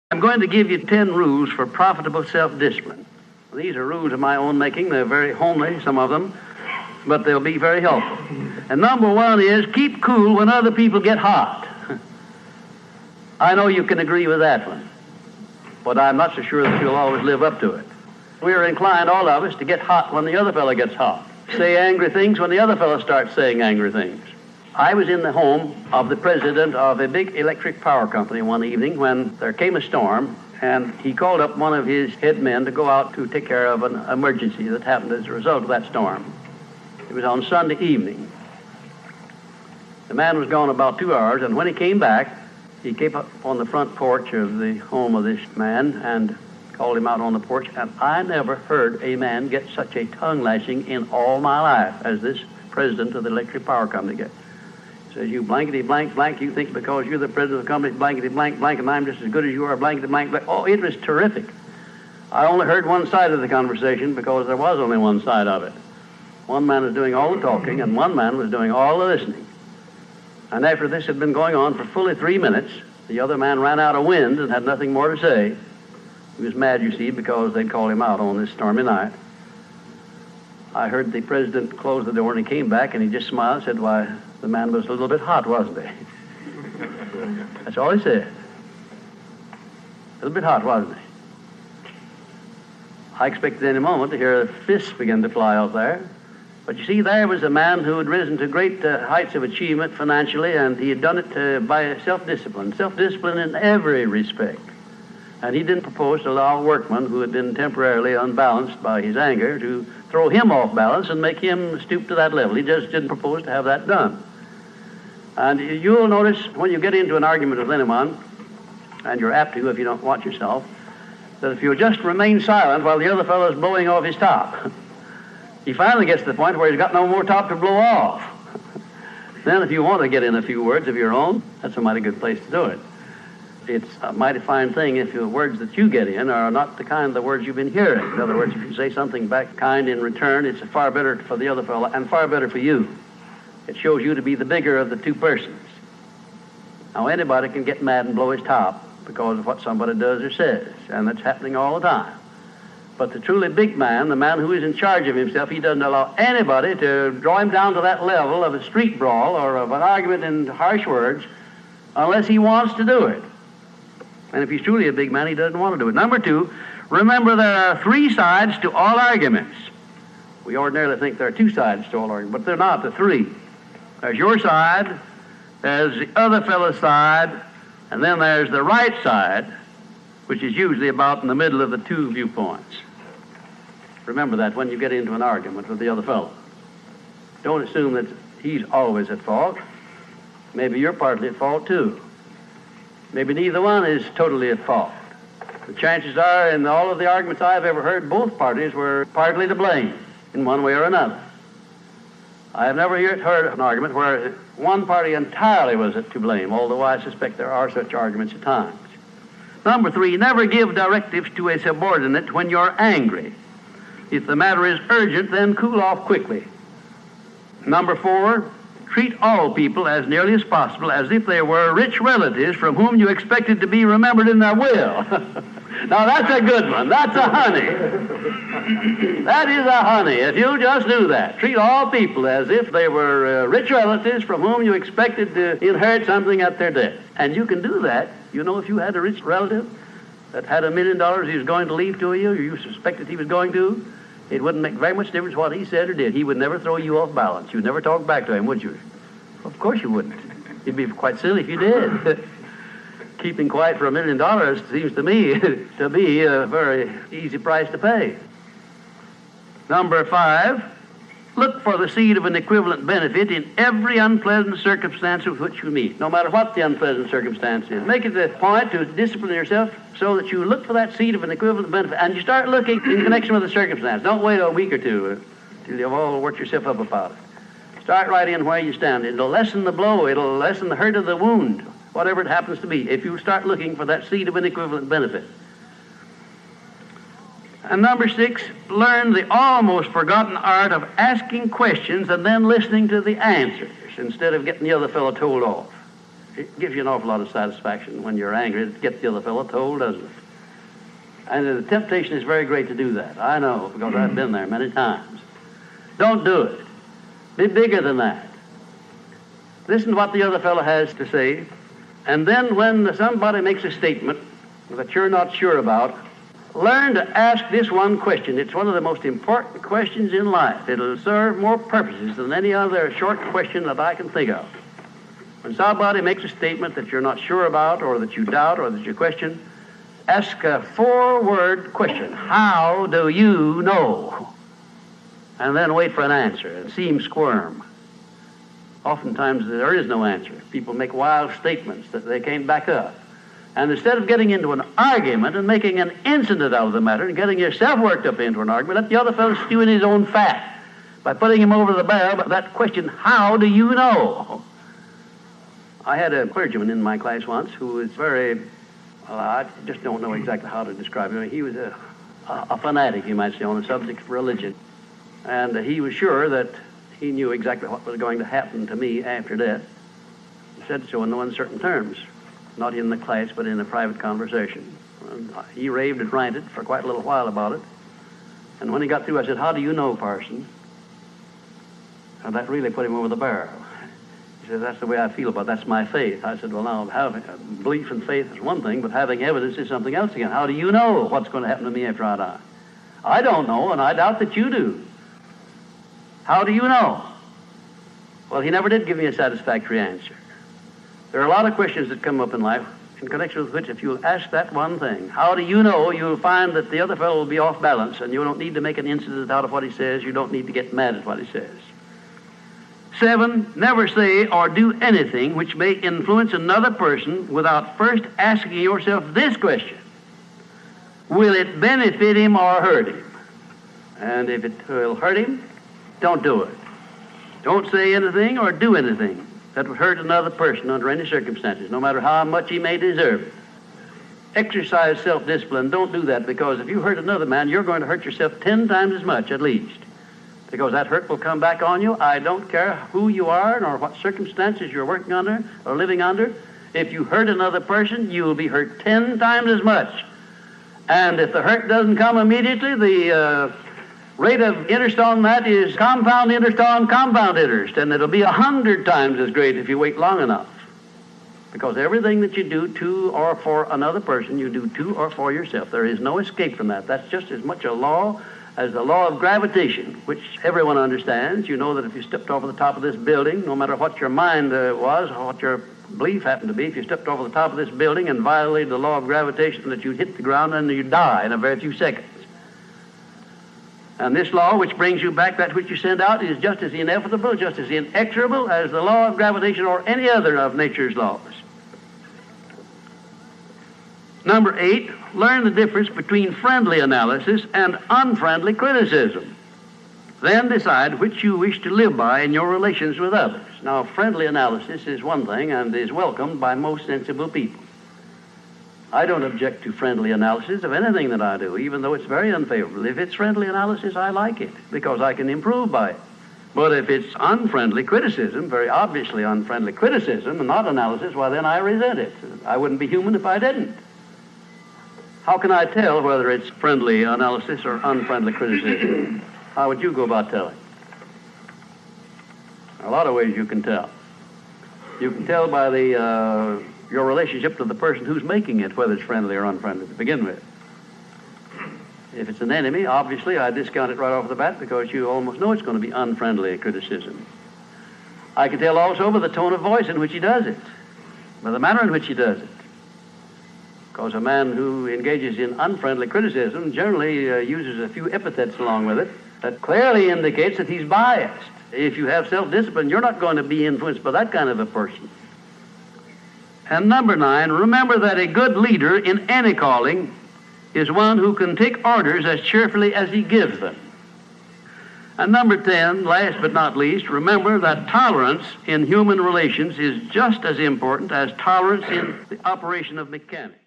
I'm going to give you 10 rules for profitable self-discipline. These are rules of my own making. They're very homely, some of them, but they'll be very helpful. And number one is keep cool when other people get hot. I know you can agree with that one, but I'm not so sure that you'll always live up to it. We're inclined, all of us, to get hot when the other fellow gets hot. Say angry things when the other fellow starts saying angry things. I was in the home of the president of a big electric power company one evening when there came a storm, and he called up one of his head men to go out to take care of an emergency that happened as a result of that storm. It was on Sunday evening. The man was gone about 2 hours, and when he came back, he came up on the front porch of the home of this man and called him out on the porch, and I never heard a man get such a tongue lashing in all my life as this president of the electric power company gets. Says, you blankety blank blank, you think because you're the president of the company, blankety blank blank, and I'm just as good as you are, blankety blank blank. Oh, it was terrific. I only heard one side of the conversation because there was only one side of it. One man was doing all the talking, and one man was doing all the listening. And after this had been going on for fully 3 minutes, the other man ran out of wind and had nothing more to say. He was mad, you see, because they'd called him out on this stormy night. I heard the president close the door, and he came back, and he just smiled and said, why, the man was a little bit hot, wasn't he? That's all he said. A little bit hot, wasn't he? I expected any moment to hear fists begin to fly out there. But you see, there was a man who had risen to great heights of achievement financially, and he had done it by self-discipline in every respect. And he didn't propose to allow a workman who had been temporarily unbalanced by his anger to throw him off balance and make him stoop to that level. He just didn't propose to have that done. And you'll notice when you get into an argument with anyone, and you're apt to if you don't watch yourself, that if you'll just remain silent while the other fellow's blowing off his top, he finally gets to the point where he's got no more top to blow off. Then if you want to get in a few words of your own, that's a mighty good place to do it. It's a mighty fine thing if the words that you get in are not the kind of the words you've been hearing. In other words, if you say something back kind in return, it's far better for the other fellow and far better for you. It shows you to be the bigger of the two persons. Now, anybody can get mad and blow his top because of what somebody does or says, and that's happening all the time. But the truly big man, the man who is in charge of himself, he doesn't allow anybody to draw him down to that level of a street brawl or of an argument in harsh words unless he wants to do it. And if he's truly a big man, he doesn't want to do it. Number two, remember there are 3 sides to all arguments. We ordinarily think there are 2 sides to all arguments, but they're not, the 3. There's your side, there's the other fellow's side, and then there's the right side, which is usually about in the middle of the 2 viewpoints. Remember that when you get into an argument with the other fellow. Don't assume that he's always at fault. Maybe you're partly at fault too. Maybe neither one is totally at fault. The chances are, in all of the arguments I've ever heard, both parties were partly to blame in one way or another. I have never yet heard an argument where one party entirely was to blame, although I suspect there are such arguments at times. Number 3, never give directives to a subordinate when you're angry. If the matter is urgent, then cool off quickly. Number 4, treat all people as nearly as possible as if they were rich relatives from whom you expected to be remembered in their will. Now that's a good one. That's a honey. That is a honey. If you just do that, treat all people as if they were rich relatives from whom you expected to inherit something at their death. And you can do that. You know, if you had a rich relative that had $1 million he was going to leave to you, or you suspected he was going to, it wouldn't make very much difference what he said or did. He would never throw you off balance. You'd never talk back to him, would you? Of course you wouldn't. It'd be quite silly if you did. Keeping quiet for $1 million seems to me to be a very easy price to pay. Number 5, look for the seed of an equivalent benefit in every unpleasant circumstance with which you meet, no matter what the unpleasant circumstance is. Make it a point to discipline yourself so that you look for that seed of an equivalent benefit, and you start looking in connection with the circumstance. Don't wait a week or two till you've all worked yourself up about it. Start right in where you stand. It'll lessen the blow. It'll lessen the hurt of the wound, whatever it happens to be, if you start looking for that seed of an equivalent benefit. And number 6, learn the almost forgotten art of asking questions and then listening to the answers instead of getting the other fellow told off. It gives you an awful lot of satisfaction when you're angry to get the other fellow told, doesn't it? And the temptation is very great to do that. I know, because I've been there many times. Don't do it. Be bigger than that. Listen to what the other fellow has to say. And then when somebody makes a statement that you're not sure about, learn to ask this one question. It's one of the most important questions in life. It'll serve more purposes than any other short question that I can think of. When somebody makes a statement that you're not sure about, or that you doubt, or that you question, ask a 4-word question. How do you know? And then wait for an answer and see him squirm. Oftentimes there is no answer. People make wild statements that they can't back up. And instead of getting into an argument and making an incident out of the matter and getting yourself worked up into an argument, let the other fellow stew in his own fat by putting him over the barrel. But that question, how do you know? I had a clergyman in my class once who was very, well, I just don't know exactly how to describe him. He was a fanatic, you might say, on the subject of religion. And he was sure that he knew exactly what was going to happen to me after death. He said so in no uncertain terms. Not in the class, but in a private conversation. And he raved and ranted for quite a little while about it. And when he got through, I said, how do you know, parson? And that really put him over the barrel. He said, that's the way I feel about it. That's my faith. I said, well, now, having belief and faith is one thing, but having evidence is something else again. How do you know what's going to happen to me after I die? I don't know, and I doubt that you do. How do you know? Well, he never did give me a satisfactory answer. There are a lot of questions that come up in life in connection with which, if you'll ask that one thing, how do you know, you'll find that the other fellow will be off balance, and you don't need to make an incident out of what he says. You don't need to get mad at what he says. 7, never say or do anything which may influence another person without first asking yourself this question: will it benefit him or hurt him? And if it will hurt him, don't do it. Don't say anything or do anything that would hurt another person under any circumstances, no matter how much he may deserve it. Exercise self-discipline. Don't do that, because if you hurt another man, you're going to hurt yourself 10 times as much at least, because that hurt will come back on you. I don't care who you are nor what circumstances you're working under or living under. If you hurt another person, you will be hurt 10 times as much. And if the hurt doesn't come immediately, the rate of interest on that is compound interest on compound interest, and it'll be 100 times as great if you wait long enough. Because everything that you do to or for another person, you do to or for yourself. There is no escape from that. That's just as much a law as the law of gravitation, which everyone understands. You know that if you stepped over the top of this building, no matter what your mind was or what your belief happened to be, if you stepped over the top of this building and violated the law of gravitation, that you'd hit the ground and you'd die in a very few seconds. And this law, which brings you back that which you send out, is just as inevitable, just as inexorable as the law of gravitation or any other of nature's laws. Number 8, learn the difference between friendly analysis and unfriendly criticism. Then decide which you wish to live by in your relations with others. Now, friendly analysis is one thing and is welcomed by most sensible people. I don't object to friendly analysis of anything that I do, even though it's very unfavorable. If it's friendly analysis, I like it, because I can improve by it. But if it's unfriendly criticism, very obviously unfriendly criticism, and not analysis, well, then I resent it. I wouldn't be human if I didn't. How can I tell whether it's friendly analysis or unfriendly criticism? How would you go about telling? There are a lot of ways you can tell. You can tell by your relationship to the person who's making it, whether it's friendly or unfriendly to begin with. If it's an enemy, obviously I discount it right off the bat, because you almost know it's going to be unfriendly criticism. I can tell also by the tone of voice in which he does it, by the manner in which he does it. Because a man who engages in unfriendly criticism generally uses a few epithets along with it that clearly indicates that he's biased. If you have self-discipline, you're not going to be influenced by that kind of a person. And number 9, remember that a good leader in any calling is one who can take orders as cheerfully as he gives them. And number 10, last but not least, remember that tolerance in human relations is just as important as tolerance in the operation of mechanics.